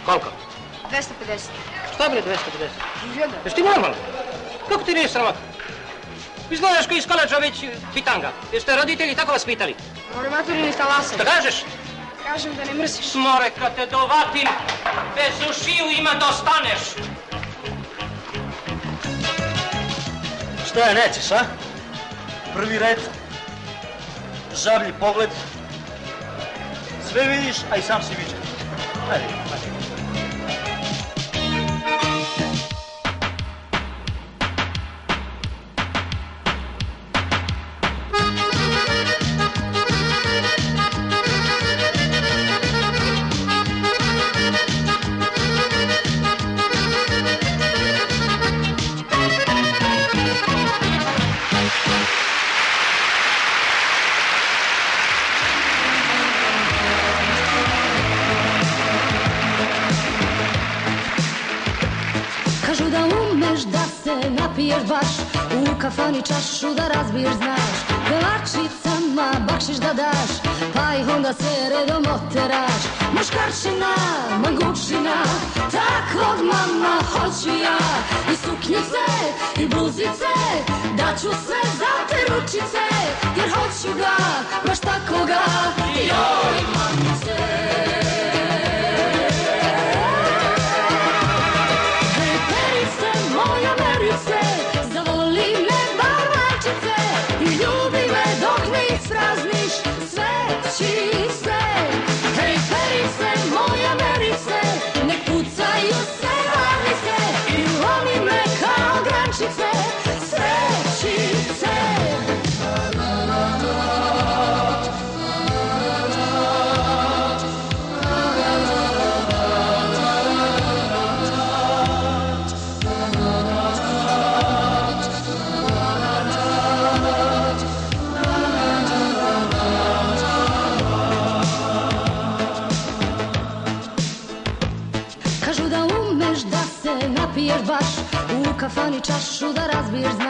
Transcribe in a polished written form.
Koliko? 250. Šta bre 250? Žeda. Jesi ti normalno? Kako ti nije sramota? Izgledaš koji iz koleđa već pitanga. Jeste roditelji tako vas pitali? More maturini talase. Šta kažeš? Kažem da ne mrsiš. More, kad te dovatim, bez ušiju ima da ostaneš. Šta je nećeš, a? Prvi red, žablji pogled, sve vidiš, a i sam si viđen. Ajde, ajde. Kažu da umeš da se napiješ baš, u kafani čašu da razbiješ znaš, pevačicama bakšiš da daš, pa ih onda se redom oteraš. Muškarčina, mangučina, takvog mama hoću ja, i suknjice, i bluzice, daću sve za te ručice, jer hoću ga, baš takvoga, joj mamice. Zavoli me barmačice i ljubi me dok ne isprazniš sve čiste. Hej perice, moja merice, nek pucaju se varnice i lomi me kao grančice, sve čiste. Kažu da umeš da se napiješ baš, u kafani čašu da razbiješ znaš.